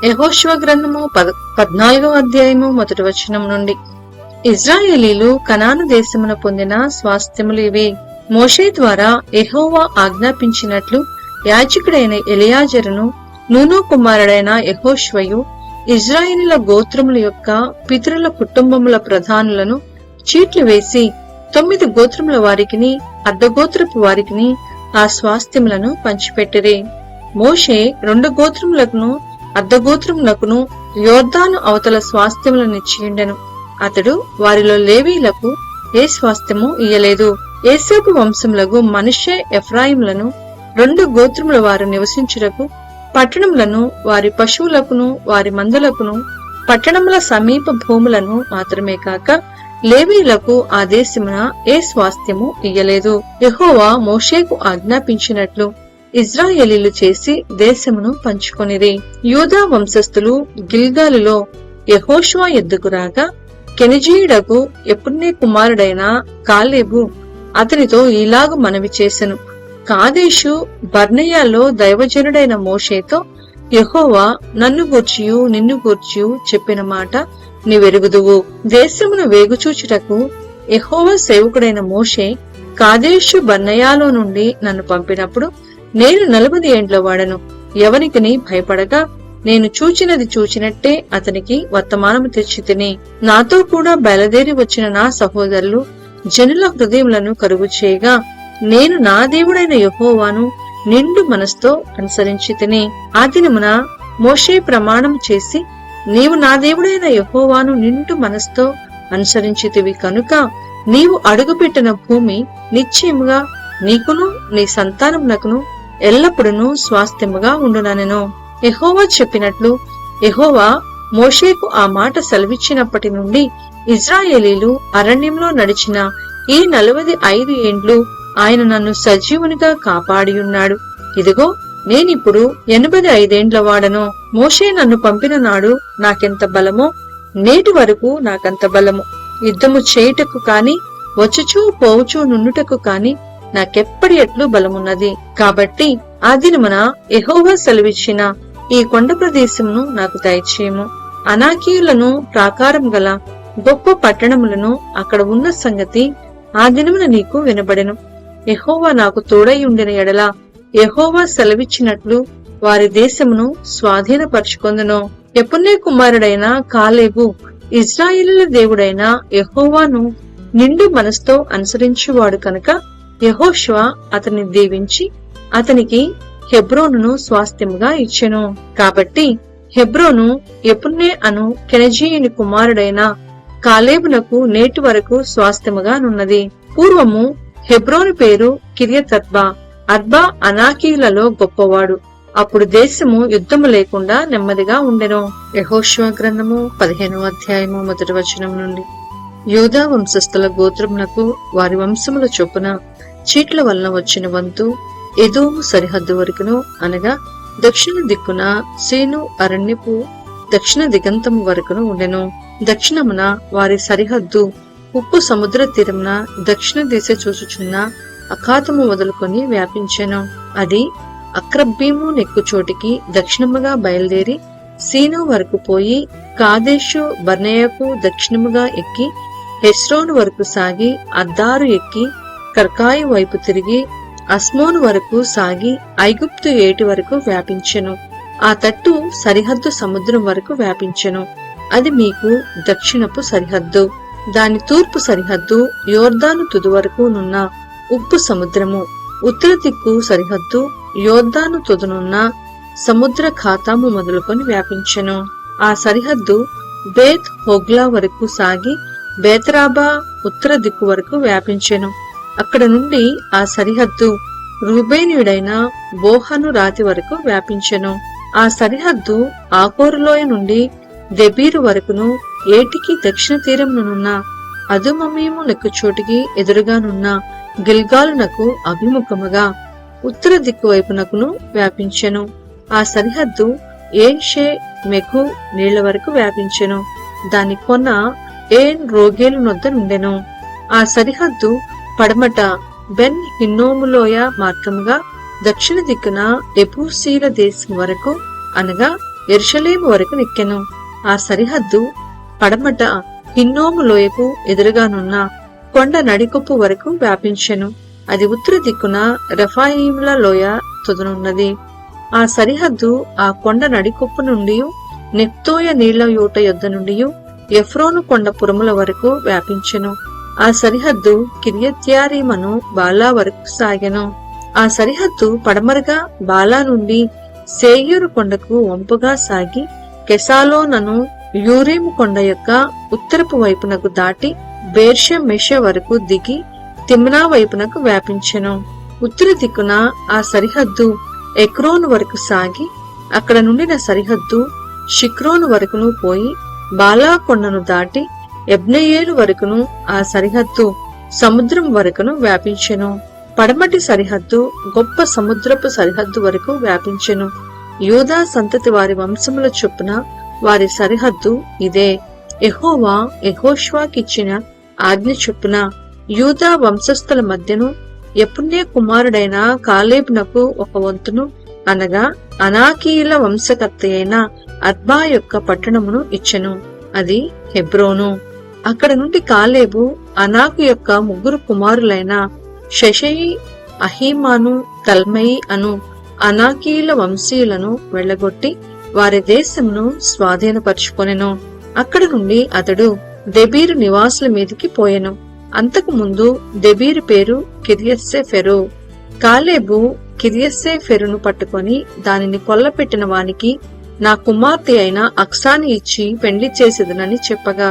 యెహోషువ గ్రంథము 14వ అధ్యాయము మొదటి వచనం నుండి. ఇజ్రాయేలీలు కనాను దేశమున పొందిన స్వాస్థ్యములు ఇవి. మోషే ద్వారా యెహోవా ఆజ్ఞాపించినట్లు యాజకుడైన ఎలియాజరును నూను కుమారుడైన యెహోషువయు ఇజ్రాయేలీల గోత్రముల యొక్క పితరుల కుటుంబముల ప్రధానులను చీట్లు వేసి 9 గోత్రముల వారికిని అర్ధగోత్రపు వారికిని ఆ స్వాస్థ్యములను పంచిపెట్టిరి. మోషే 2 గోత్రములకును అర్ధగోత్రమునకును యోర్దాను అవతల స్వాస్థ్యములనిచ్చియుండెను. అతడు వారిలో లేవీలకు ఏ స్వాస్థ్యము ఇయ్యలేదు. ఏసేపు వంశములకు మనష్షే ఎఫ్రాయిములను 2 గోత్రముల వారు నివసించుటకు పట్టణములను వారి పశువులకును వారి మందలకును పట్టణముల సమీప భూములను మాత్రమే కాక లేవీలకు ఆ దేశమున ఏ స్వాస్థ్యము ఇయ్యలేదు. యెహోవా మోషేకు ఆజ్ఞాపించినట్లు ఇజ్రాయేలీలు చేసి దేశమును పంచుకొనిరి. యూదా వంశస్థులు గిల్గాలులో యెహోషువ ఎద్దుకు రాగా కెనజీయుడకు యెఫున్నె కుమారుడైన కాలేబు అతనితో ఈలాగు మనవి చేసెను. కాదేషు బర్నేయాలో దైవజనుడైన మోషేతో యెహోవా నన్ను గూర్చియు నిన్ను గూర్చియు చెప్పిన మాట నీవెరుగుదువు. దేశమును వేగుచూచుటకు యెహోవా సేవకుడైన మోషే కాదేషు బర్నేయాలో నుండి నన్ను పంపినప్పుడు నేను 40 ఏండ్ల వాడను. ఎవనికిని భయపడగా నేను చూచినది చూచినట్టే అతనికి వర్తమానము తెచ్చి తిని, నాతో కూడా బయలుదేరి వచ్చిన నా సహోదరులు జనుల హృదయములను కరుగు చేయగా నేను నా దేవుడైన యెహోవాను నిండు మనసుతో అనుసరించి తిని. ఆ దినమున మోషే ప్రమాణం చేసి, నీవు నా దేవుడైన యెహోవాను నిండు మనసుతో అనుసరించితివి కనుక నీవు అడుగుపెట్టిన భూమి నిశ్చయముగా నీకును నీ సంతానమునకును ఎల్లప్పుడూ స్వాస్థ్యముగా ఉండుననెను. యెహోవా చెప్పినట్లు యెహోవా మోషేకు ఆ మాట సెలవిచ్చినప్పటి నుండి ఇజ్రాయేలీలు అరణ్యంలో నడిచిన ఈ 45 ఏండ్లు ఆయన నన్ను సజీవునిగా కాపాడియున్నాడు. ఇదిగో నేనిప్పుడు 85 ఏండ్ల వాడను. మోషే నన్ను పంపిన నాడు నాకెంత బలమో నేటి వరకు నాకంత బలము. యుద్ధము చేయుటకు కాని వచ్చుచూ పోవుచూ నుండుటకు కాని నాకెప్పటి ఎట్లు బలమున్నది. కాబట్టి ఆ దినమున యెహోవా సెలవిచ్చిన ఈ కొండ ప్రదేశమును నాకు దయచేయము. అనాకీయులను ప్రాకారం గల గొప్ప పట్టణములను అక్కడ ఉన్న సంగతి ఆ దినమున నీకు వినబడెను. యెహోవా నాకు తోడై ఉండిన ఎడల యెహోవా సెలవిచ్చినట్లు వారి దేశమును స్వాధీనపరచుకొందును. యెఫున్నె కుమారుడైన కాలేబు ఇజ్రాయేలీల దేవుడైన యెహోవాను నిండు మనసుతో అనుసరించువాడు కనుక యెహోషువ అతన్ని దీవించి అతనికి హెబ్రోనును స్వాస్థ్యముగా ఇచ్చెను. కాబట్టి హెబ్రోను యెఫున్నె అను కెనజీయుని కుమారుడైన కాలేబునకు నేటి వరకు స్వాస్థ్యముగా నున్నది. పూర్వము హెబ్రోను పేరు కిర్యతర్బా. అర్బా అనాకీయులలో గొప్పవాడు. అప్పుడు దేశము యుద్ధము లేకుండా నెమ్మదిగా ఉండెను. యెహోషువ గ్రంథము 15వ అధ్యాయము మొదటి వచనం నుండి. యూదా వంశస్థుల గోత్రమునకు వారి వంశముల చొప్పున చీట్ల వలన వచ్చిన వంతు ఎదోము సరిహద్దు వరకును, అనగా దక్షిణ దిక్కున సీను అరణ్యపు దక్షిణ దిగంతము వరకును ఉండెను. దక్షిణమున వారి సరిహద్దు ఉప్పు సముద్ర తీరమున దక్షిణ దిశ చూచుచున్న అఖాతము మొదలుకొని వ్యాపించెను. అది అక్రబ్బీము నెక్కు చోటికి దక్షిణముగా బయలుదేరి సీను వరకు పోయి కాదేషు బర్నేయకు దక్షిణముగా ఎక్కి హెస్రోను వరకు సాగి అద్దారు ఎక్కి కర్కాయి వైపు తిరిగి అస్మోను వరకు సాగి ఐగుప్తు ఏటి వరకు వ్యాపించెను. ఆ తట్టు సరిహద్దు సముద్రం వరకు వ్యాపించెను. అది మీకు దక్షిణపు సరిహద్దు. దాని తూర్పు సరిహద్దు యోర్దాను తుది వరకు నున్న ఉప్పు సముద్రము. ఉత్తర దిక్కు సరిహద్దు యోర్దాను తుదునున్న సముద్ర ఖాతాము మొదలుకొని వ్యాపించెను. ఆ సరిహద్దు బేత్ హోగ్లా వరకు సాగి బేతరాబా ఉత్తర దిక్కు వరకు వ్యాపించెను. అక్కడ నుండి ఆ సరిహద్దు రూబేనీయుడైన బోహను రాతి వరకు వ్యాపించెను. ఆ సరిహద్దు ఆకోరులోయ నుండి దెబీరు వరకును, ఏటికి దక్షిణ తీరమునున్న అదుమమీము నెక్కు చోటికి ఎదురుగానున్న గిల్గాలునకు అభిముఖముగా ఉత్తర దిక్కు వైపునకును వ్యాపించెను. ఆ సరిహద్దు ఏన్షే మెఘు నీళ్ల వరకు వ్యాపించెను. దాని కొన ఏన్ రోగేలు నొద్ద నుండెను. ఆ సరిహద్దు పడమట బెన్ హిన్నోములోయ మార్గముగా దక్షిణ దిక్కున ఎబూసీల దేశం వరకు అనగా యెరూషలేము వరకు నిక్కెను. ఆ సరిహద్దు పడమట హిన్నోము లోయకు ఎదురుగానున్న కొండ నడికొప్పు వరకు వ్యాపించెను. అది ఉత్తర దిక్కున రెఫాయిముల లోయ తుదనున్నది. ఆ సరిహద్దు ఆ కొండ నడికొప్పు నుండి నెఫ్తోయ నీళ్ల యూట యొద్ద నుండి ఎఫ్రోను కొండ పురముల వరకు వ్యాపించెను. ఆ సరిహద్దు కిర్యత్యారీమను బాలా వరకు సాగెను. ఆ సరిహద్దు పడమరగా బాలా నుండి సేయూరు కొండకు వంపుగా సాగి కెసాలోనను యూరీము కొండ యొక్క ఉత్తరపు వైపునకు దాటి బేర్షెమెష వరకు దిగి తిమ్నా వైపునకు వ్యాపించెను. ఉత్తర దిక్కున ఆ సరిహద్దు ఎక్రోను వరకు సాగి అక్కడ నుండిన సరిహద్దు షిక్రోను వరకును పోయి బాలా కొండను దాటి ఎబ్నయేలు వరకును ఆ సరిహద్దు సముద్రం వరకును వ్యాపించెను. పడమటి సరిహద్దు గొప్ప సముద్రపు సరిహద్దు వరకు వ్యాపించెను. యూదా సంతతి వారి వంశముల చొప్పున వారి సరిహద్దు ఇదే. యెహోవా యెహోషువకిచ్చిన ఆజ్ఞ చొప్పున యూదా వంశస్థుల మధ్యను యెఫున్నె కుమారుడైన కాలేబునకు ఒక వంతును అనగా అనాకీయుల వంశకర్త అయిన అర్బా యొక్క పట్టణమును ఇచ్చెను. అది హెబ్రోను. అక్కడ నుండి కాలేబు అనాకు యొక్క ముగ్గురు కుమారులైన షెషయి, అహీమాను, తల్మయి అను అనాకీయుల వంశీయులను వెళ్లగొట్టి వారి దేశమును స్వాధీనపరుచుకొనెను. అక్కడ నుండి అతడు దెబీరు నివాసుల మీదికి పోయెను. అంతకు ముందు దెబీరు పేరు కిర్యస్సెఫెరు. కాలేబు కిర్యస్సెఫెరును పట్టుకొని దానిని కొల్లపెట్టిన వానికి నా కుమార్తె అయిన అక్సాని ఇచ్చి పెండ్లి చేసేదనని చెప్పగా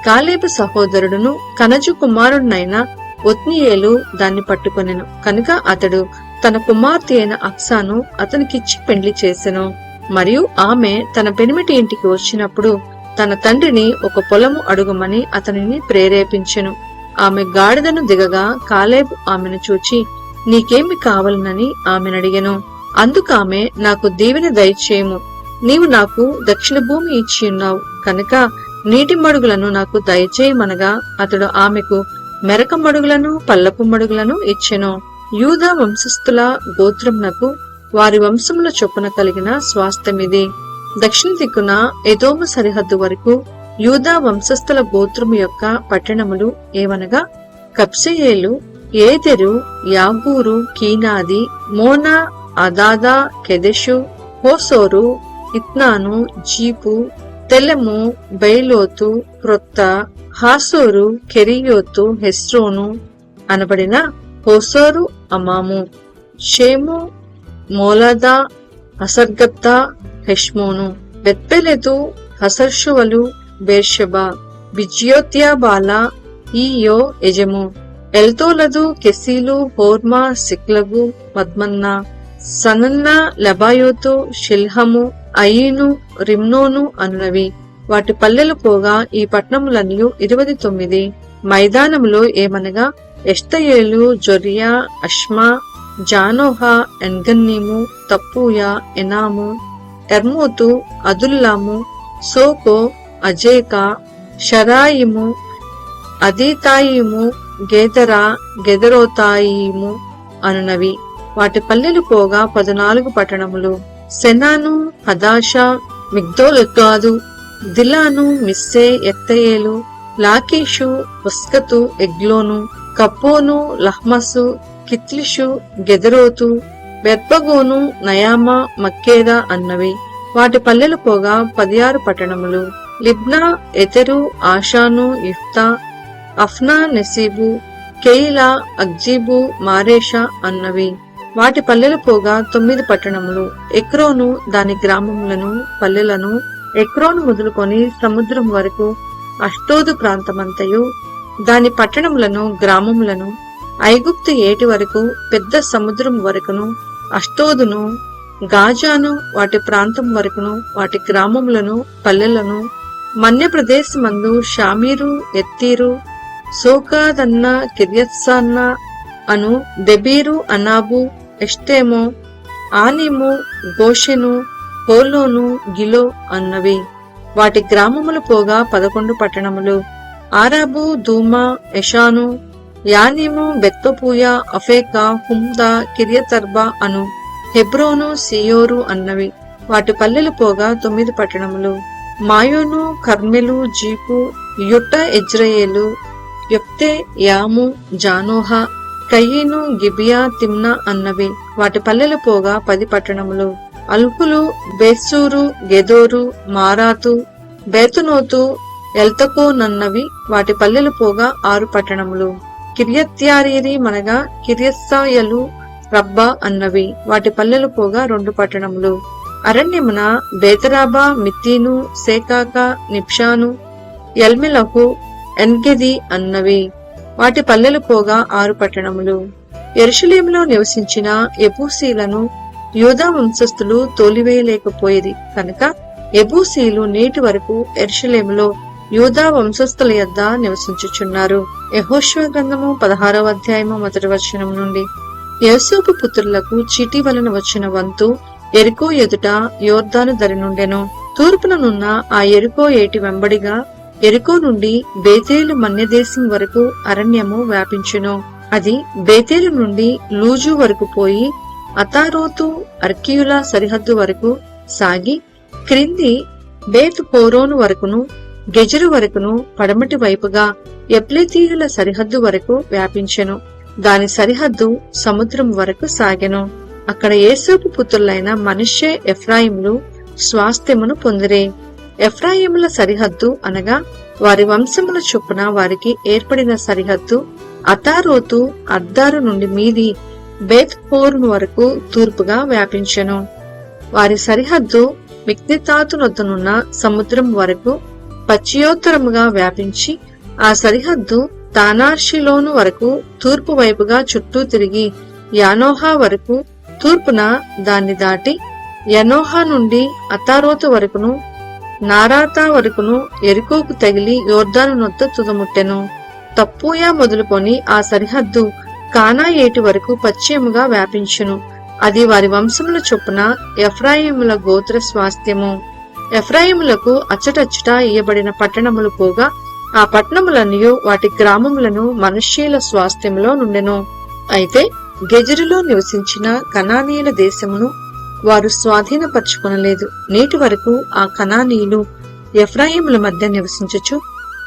కాలేబు సహోదరుడును కనజు కుమారుడునైన ఒత్నీయేలు దాన్ని పట్టుకొనెను. కనుక అతడు తన కుమార్తె అయిన అక్సాను అతనికిచ్చి పెండ్లి చేసెను. మరియు ఆమె తన పెనిమిటి ఇంటికి వచ్చినప్పుడు తన తండ్రిని ఒక పొలము అడుగమని అతనిని ప్రేరేపించెను. ఆమె గాడిదను దిగగా కాలేబు ఆమెను చూచి నీకేమి కావాలనని ఆమెనడిగెను. అందుకామె నాకు దీవెన దయచేయము, నీవు నాకు దక్షిణ భూమి ఇచ్చి ఉన్నావు కనుక నీటి మడుగులను నాకు దయచేయమనగా అతడు ఆమెకు మెరక మడుగులను పల్లపు మడుగులను ఇచ్చెను. యూదా వంశస్థుల గోత్రమునకు వారి వంశముల చొప్పున కలిగిన స్వాస్థ్యమిది. దక్షిణ దిక్కున ఎదోము సరిహద్దు వరకు యూదా వంశస్థుల గోత్రము యొక్క పట్టణములు ఏవనగా కబ్సెయేలు, ఏదెరు, యాగూరు, కీనాది, మోనా, అదాదా, కెదెషు, హోసోరు, ఇత్నాను, జీపు, తెలెము, బయలోతు, క్రొత్త, హాసోరు, కెరియోతు, హెస్రోను అనబడిన హోసోరు, అమాము, షేము, మోలదా, అసర్గత్తా, హెష్మోను, బెత్పెలెతు, హసర్షువలు, బేర్షెబా, బిజ్యోత్యాబాల, ఈయో, ఎజెము, ఎల్తోలదు, కెసీలు, హోర్మా, సిక్లగు, మద్మన్నా, సనన్నా, లెబాయోతు, షిల్హము, అయీను, రిమ్నోను అనునవి. వాటి పల్లెలు పోగా ఈ పట్టణములన్నీ 29. మైదానములో ఏమనగా ఎష్టయేలు, జొరియా, అష్మా, జానోహ, ఎన్గన్నీము, తప్పూయ, ఎనాము, ఎర్మోతు, అదుల్లాము, సోకో, అజేకా, షరాయిము, అదీతాయిము, గేదరా, గెదరోతాయిము అనునవి. వాటి పల్లెలు పోగా 14 పట్టణములు. సెనాను, హదాషా, మిగ్దోలగాదు, దిలాను, మిస్సే, ఎత్తయేలు, లాకీషు, ఉస్కతు, ఎగ్లోను, కప్పోను, లహ్మసు, కిత్లిషు, గెదరోతు, బెర్బగోను, నయామా, మక్కేదా అన్నవి. వాటి పల్లెలు పోగా 16 పట్టణములు. లిబ్నా, ఎతెరు, ఆషాను, ఇఫ్తా, అఫ్నా, నెసీబు, కెయిలా, అగ్జీబు, మారేషా అన్నవి. వాటి పల్లెలు పోగా 9 పట్టణములు. ఎక్రోను దాని గ్రామములను పల్లెలను, ఎక్రోను మొదలుకొని సముద్రం వరకు అష్టోదు ప్రాంతమంతయు దాని పట్టణములను గ్రామములను, ఐగుప్తు ఏటి వరకు పెద్ద సముద్రం వరకును, అష్టోదును, గాజాను వాటి ప్రాంతం వరకును వాటి గ్రామములను పల్లెలను, మన్య ప్రదేశమందు షామీరు, ఎత్తీరు, సోకాదన్న, కిర్యత్సాన్న అను దెబీరు, అనాబు, ఎష్టేమో, ఆనిము, గోషెను, హోలోను, గిలో అన్నవి. వాటి గ్రామములు పోగా 11 పట్టణములు. ఆరాబు, దూమా, ఎషాను, యానిము, బెత్తపూయ, అఫేకా, హుమ్దా, కిరియతర్బా అను హెబ్రోను, సియోరు అన్నవి. వాటి పల్లెలు పోగా 9 పట్టణములు. మాయోను, కర్మెలు, జీపు, యుట్ట, ఎజ్రయేలు, యొక్తే, యాము, జానోహ, కయీను, గిబియా, తిమ్నా అన్నవి. వాటి పల్లెలు పోగా 10 పట్టణములు. అల్పులు, బేత్సూరు, గెదోరు, మారాతు, బేతునోతు, ఎల్తకోనన్నవి. వాటి పల్లెలు పోగా 6 పట్టణములు. కిర్యత్యారీరి మనగా కిర్యత్సాయలు, రబ్బా అన్నవి. వాటి పల్లెలు పోగా 2 పట్టణములు. అరణ్యమున బేతరాబా, మిత్తీను, సేకాక, నిప్షాను, ఎల్మెలకు, ఎన్గెది అన్నవి. వాటి పల్లెలు పోగా 6 పట్టణములు. యెరూషలేములో నివసించిన యెబూసీలను యూదా వంశస్థులు తోలివేయలేకపోయేది కనుక యెబూసీలు నేటి వరకు యెరూషలేములో యూదా వంశస్థుల యొద్ద నివసించుచున్నారు. యెహోషువ గ్రంథము 16వ అధ్యాయము 1వ వచనం నుండి. యోసేపు పుత్రులకు చీటీ వలన వచ్చిన వంతు యెరికో ఎదుట యోర్దాను దరి నుండెను. తూర్పుననున్న ఆ యెరికో ఏటి వెంబడిగా యెరికో నుండి బేతేలు మన్యదేశం వరకు అరణ్యము వ్యాపించును. అది బేతేలు నుండి లూజు వరకు పోయి అతారోతు, అర్కీయుల సరిహద్దు వరకు సాగి క్రింది బేత్ పోరోను వరకును, గెజరు వరకును పడమటి వైపుగా ఎప్లెతీయుల సరిహద్దు వరకు వ్యాపించెను. దాని సరిహద్దు సముద్రం వరకు సాగెను. అక్కడ యోసేపు పుత్రులైన మనష్షే, ఎఫ్రాయిములు స్వాస్థ్యమును పొందిరే. ఎఫ్రాయిముల సరిహద్దు అనగా వారి వంశముల చొప్పున వారికి ఏర్పడిన సరిహద్దు అతారోతు, అద్దారు నుండి మీది బేత్ పోరు వరకు తూర్పుగా వ్యాపించెను. వారి సరిహద్దు మిక్నితాతునొద్దనున్న సముద్రం వరకు పశ్చియోత్తరముగా వ్యాపించి ఆ సరిహద్దు తానార్షిలోను వరకు తూర్పు వైపుగా చుట్టూ తిరిగి యానోహా వరకు తూర్పున దాన్ని దాటి యనోహా నుండి అతారోతు వరకును నారాతా వరకును యెరికోకు తగిలి యోర్దాను నొద్ద తుదముట్టెను. తప్పూయా మొదలుకొని ఆ సరిహద్దు కానా ఏటి వరకు పశ్చిమముగా వ్యాపించును. అది వారి వంశముల చొప్పున ఎఫ్రాయిముల గోత్ర స్వాస్థ్యము. ఎఫ్రాయిములకు అచ్చటచ్చట ఇయ్యబడిన పట్టణములు పోగా ఆ పట్టణములన్నయు వాటి గ్రామములను మనష్షీల స్వాస్థ్యములో నుండెను. అయితే గెజరులో నివసించిన కనానీయుల దేశమును వారు స్వాధీనపరచుకొనలేదు. నేటి వరకు ఆ కనానీయులు ఎఫ్రాయిముల మధ్య నివసించుచు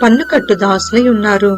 పన్నుకట్టు దాసులై ఉన్నారు.